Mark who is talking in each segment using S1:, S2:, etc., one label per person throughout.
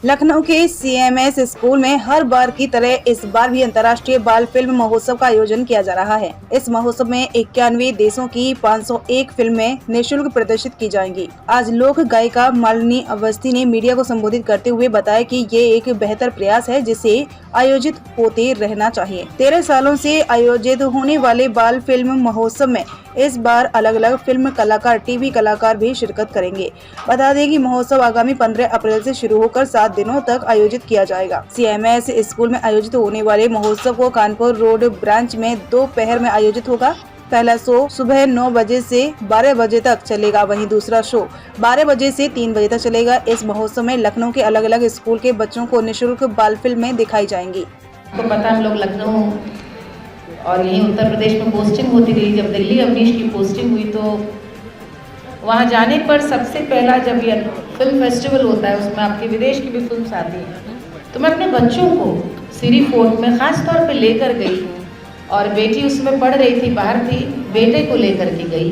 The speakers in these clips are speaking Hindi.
S1: लखनऊ के सीएमएस स्कूल में हर बार की तरह इस बार भी अंतर्राष्ट्रीय बाल फिल्म महोत्सव का आयोजन किया जा रहा है। इस महोत्सव में 91 देशों की 501 फिल्में निःशुल्क प्रदर्शित की जाएंगी। आज लोक गायिका मालिनी अवस्थी ने मीडिया को संबोधित करते हुए बताया कि ये एक बेहतर प्रयास है जिसे आयोजित होते रहना चाहिए। 13 सालों से आयोजित होने वाले बाल फिल्म महोत्सव में इस बार अलग अलग फिल्म कलाकार, टीवी कलाकार भी शिरकत करेंगे। बता दें कि महोत्सव आगामी 15 अप्रैल से शुरू होकर 7 दिनों तक आयोजित किया जाएगा। सीएमएस स्कूल में आयोजित होने वाले महोत्सव को कानपुर रोड ब्रांच में दोपहर में आयोजित होगा। पहला शो सुबह 9 बजे से 12 बजे तक चलेगा, वहीं दूसरा शो 12 बजे से 3 बजे तक चलेगा। इस महोत्सव में लखनऊ के अलग अलग स्कूल के बच्चों को निःशुल्क बाल फिल्में दिखाई जाएंगी।
S2: आपको पता हम लोग लखनऊ और यहीं उत्तर प्रदेश में पोस्टिंग होती रही। जब दिल्ली अवनीश की पोस्टिंग हुई तो वहाँ जाने पर सबसे पहला जब ये फिल्म फेस्टिवल होता है उसमें आपके विदेश की भी फिल्म्स आती हैं, तो मैं अपने बच्चों को सिरी फोर्ट में ख़ास तौर पे लेकर गई और बेटी उसमें पढ़ रही थी, बाहर थी, बेटे को लेकर के गई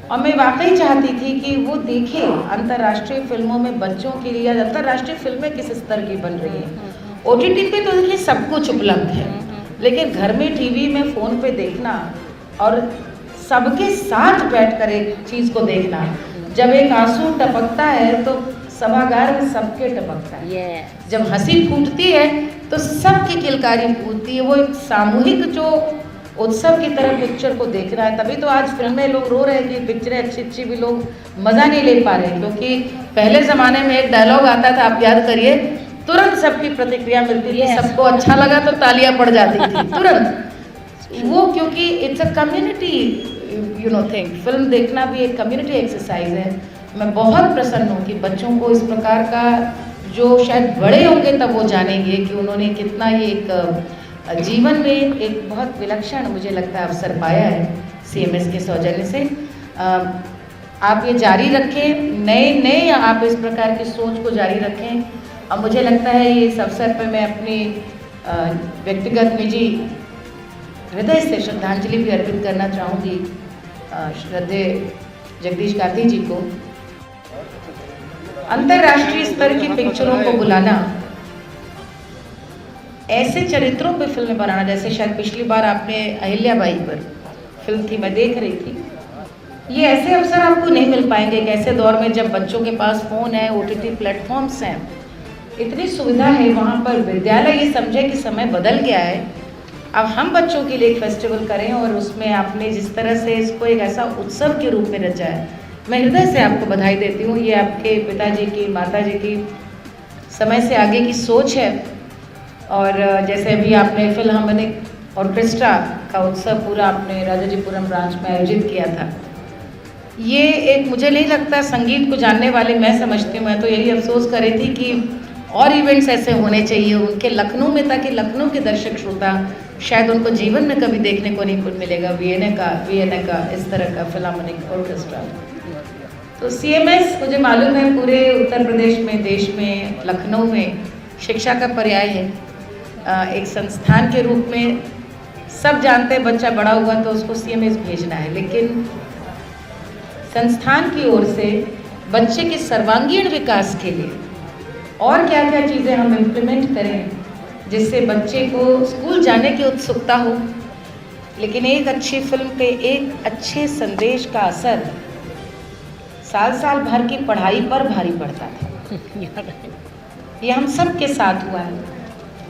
S2: और मैं वाकई चाहती थी कि वो देखे अंतर्राष्ट्रीय फिल्मों में बच्चों के लिए अंतर्राष्ट्रीय फिल्में किस स्तर की बन रही हैं। OTT पे तो देखिए सब कुछ उपलब्ध है, लेकिन घर में टीवी में फ़ोन पे देखना और सबके साथ बैठकर एक चीज़ को देखना, जब एक आंसू टपकता है तो सभागार में सबके टपकता है। जब हंसी फूटती है तो सबकी किलकारी फूटती है। वो एक सामूहिक जो उत्सव की तरह पिक्चर को देखना है। तभी तो आज फिल्में लोग रो रहे हैं कि पिक्चरें अच्छी अच्छी भी लोग मज़ा नहीं ले पा रहे, क्योंकि पहले ज़माने में एक डायलॉग आता था, आप याद करिए, तुरंत सबकी प्रतिक्रिया मिलती थी। सबको अच्छा लगा तो तालियां पड़ जाती थी तुरंत। वो क्योंकि it's a community thing. Film देखना भी एक कम्युनिटी एक्सरसाइज है। मैं बहुत प्रसन्न हूँ कि बच्चों को इस प्रकार का, जो शायद बड़े होंगे तब वो जानेंगे कि उन्होंने कितना ये एक जीवन में एक बहुत विलक्षण, मुझे लगता है, अवसर पाया है CMS के सौजन्य से। आप ये जारी रखें, नए आप इस प्रकार की सोच को जारी रखें। और मुझे लगता है ये इस अवसर पर मैं अपनी व्यक्तिगत निजी हृदय से श्रद्धांजलि भी अर्पित करना चाहूँगी श्रद्धेय जगदीश काठी जी को। अंतर्राष्ट्रीय स्तर की पिक्चरों को बुलाना, ऐसे चरित्रों पर फिल्में बनाना, जैसे शायद पिछली बार आपने अहिल्याबाई पर फिल्म थी, मैं देख रही थी। ये ऐसे अवसर आपको नहीं मिल पाएंगे एक ऐसे दौर में जब बच्चों के पास फ़ोन है, OTT प्लेटफॉर्म्स हैं, इतनी सुविधा है। वहाँ पर विद्यालय ये समझे कि समय बदल गया है, अब हम बच्चों के लिए एक फेस्टिवल करें और उसमें आपने जिस तरह से इसको एक ऐसा उत्सव के रूप में रचा है, मैं हृदय से आपको बधाई देती हूँ। ये आपके पिताजी की, माताजी की समय से आगे की सोच है। और जैसे अभी आपने फिल्हार्मोनिक ऑर्केस्ट्रा का उत्सव पूरा आपने राजाजीपुरम ब्रांच में आयोजित किया था, ये एक, मुझे नहीं लगता, संगीत को जानने वाले, मैं समझती हूँ, मैं तो यही अफसोस कर रही थी कि और इवेंट्स ऐसे होने चाहिए उनके लखनऊ में, ताकि लखनऊ के दर्शक श्रोता शायद उनको जीवन में कभी देखने को नहीं मिलेगा वीएनए का इस तरह का फिल्हार्मोनिक ऑर्केस्ट्रा। तो CMS, मुझे मालूम है, पूरे उत्तर प्रदेश में, देश में, लखनऊ में शिक्षा का पर्याय है। एक संस्थान के रूप में सब जानते हैं बच्चा बड़ा हुआ तो उसको CMS भेजना है, लेकिन संस्थान की ओर से बच्चे के सर्वांगीण विकास के लिए और क्या क्या चीज़ें हम इम्प्लीमेंट करें जिससे बच्चे को स्कूल जाने की उत्सुकता हो, लेकिन एक अच्छी फिल्म के एक अच्छे संदेश का असर साल भर की पढ़ाई पर भारी पड़ता था। ये हम सब के साथ हुआ है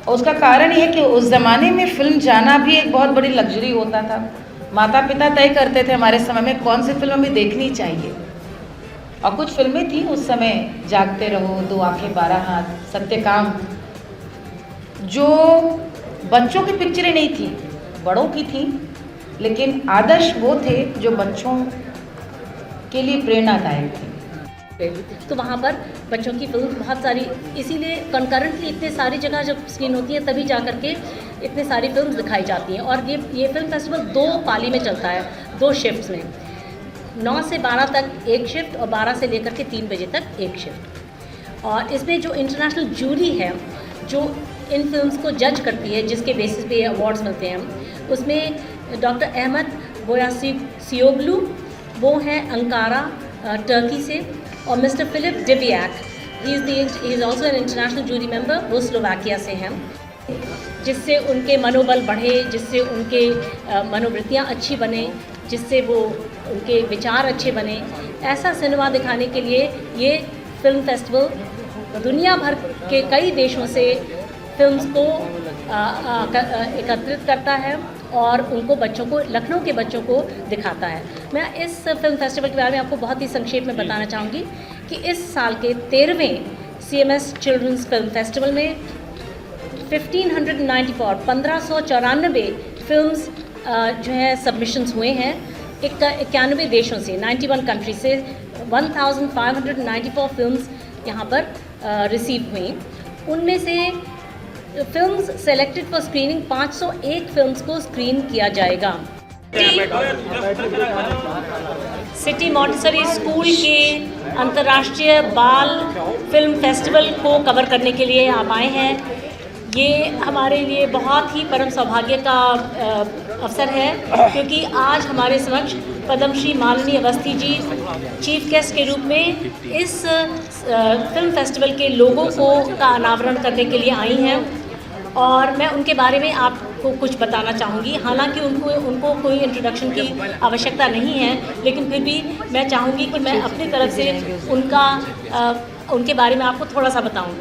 S2: और उसका कारण ये है कि उस ज़माने में फिल्म जाना भी एक बहुत बड़ी लग्जरी होता था। माता पिता तय करते थे हमारे समय में कौन सी फिल्म हमें देखनी चाहिए, और कुछ फिल्में थी उस समय, जागते रहो, दो आंखें 12 हाथ, सत्यकाम, जो बच्चों की पिक्चरें नहीं थी, बड़ों की थी, लेकिन आदर्श वो थे जो बच्चों के लिए प्रेरणादायक थे।
S3: तो वहाँ पर बच्चों की फिल्म बहुत सारी, इसीलिए कंकरेंटली इतने सारी जगह जब स्क्रीन होती है तभी जा कर के इतनी सारी फिल्म दिखाई जाती हैं। और ये फिल्म फेस्टिवल 2 पाली में चलता है, 2 शिफ्ट्स में, 9 से 12 तक एक शिफ्ट और 12 से लेकर के 3 बजे तक एक शिफ्ट। और इसमें जो इंटरनेशनल जूरी है जो इन फिल्म्स को जज करती है, जिसके बेसिस पे अवार्ड्स मिलते हैं, उसमें डॉक्टर अहमद बोयासियोगलू, वो हैं अंकारा टर्की से, और mister Philip Diviak he is also an international jury member, वो स्लोवाकिया से हैं, जिससे उनके मनोबल बढ़े, जिससे उनके मनोवृत्तियाँ अच्छी बने, जिससे वो उनके विचार अच्छे बने। ऐसा सिनेमा दिखाने के लिए ये फिल्म फेस्टिवल दुनिया भर के कई देशों से फिल्म्स को एकत्रित करता है और उनको बच्चों को, लखनऊ के बच्चों को दिखाता है। मैं इस फिल्म फेस्टिवल के बारे में आपको बहुत ही संक्षेप में बताना चाहूँगी कि इस साल के 13वें CMS चिल्ड्रंस फिल्म फेस्टिवल में 1594 फिल्म्स जो है सबमिशंस हुए हैं 91 देशों से, 91 कंट्री से 1594 फिल्म्स यहाँ पर रिसीव हुई। उनमें से films selected for screening 501 films को स्क्रीन किया जाएगा। सिटी मॉन्टेसरी स्कूल के अंतर्राष्ट्रीय बाल फिल्म फेस्टिवल को कवर करने के लिए आप आए हैं। ये हमारे लिए बहुत ही परम सौभाग्य का अवसर है, क्योंकि आज हमारे समक्ष पद्मश्री मालिनी अवस्थी जी चीफ गेस्ट के रूप में इस फिल्म फेस्टिवल के लोगों का अनावरण करने के लिए आई हैं और मैं उनके बारे में आपको कुछ बताना चाहूँगी। हालांकि उनको कोई इंट्रोडक्शन की आवश्यकता नहीं है, लेकिन फिर भी मैं चाहूँगी कि मैं अपनी तरफ से उनके बारे में आपको थोड़ा सा बताऊँ।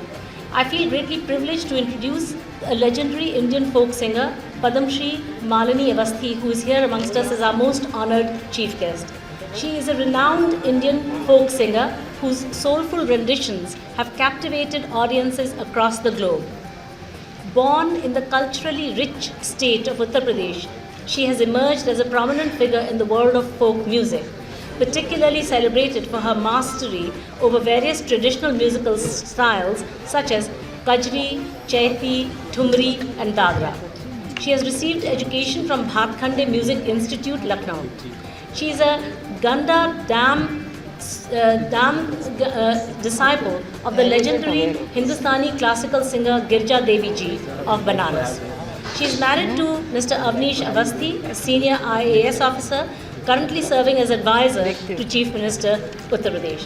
S3: I feel greatly privileged to introduce a legendary Indian folk singer, Padam Shri Malini Avasthi, who is here amongst us as our most honored chief guest. She is a renowned Indian folk singer whose soulful renditions have captivated audiences across the globe. Born in the culturally rich state of Uttar Pradesh, she has emerged as a prominent figure in the world of folk music, particularly celebrated for her mastery over various traditional musical styles such as Kajri, Chaiti, Thumri and Dagra. She has received education from Bhatkhande Music Institute, Lucknow. She is a Ganda disciple of the legendary Hindustani classical singer Girja Devi Ji of Banaras. She is married to Mr. Avnish Avasthi, a senior IAS officer, currently serving as advisor to Chief Minister Uttar Pradesh.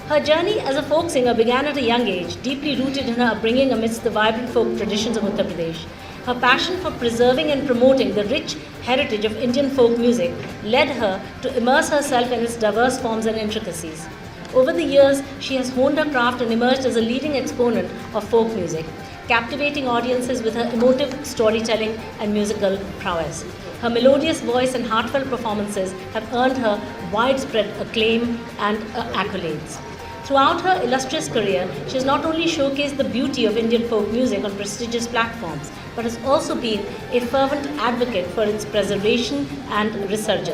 S3: Her journey as a folk singer began at a young age, deeply rooted in her upbringing amidst the vibrant folk traditions of Uttar Pradesh. Her passion for preserving and promoting the rich heritage of Indian folk music led her to immerse herself in its diverse forms and intricacies. Over the years, she has honed her craft and emerged as a leading exponent of folk music, captivating audiences with her emotive storytelling and musical prowess. Her melodious voice and heartfelt performances have earned her widespread acclaim and accolades. Throughout her illustrious career, she has not only showcased the beauty of Indian folk music on prestigious platforms, but has also been a fervent advocate for its preservation and resurgence.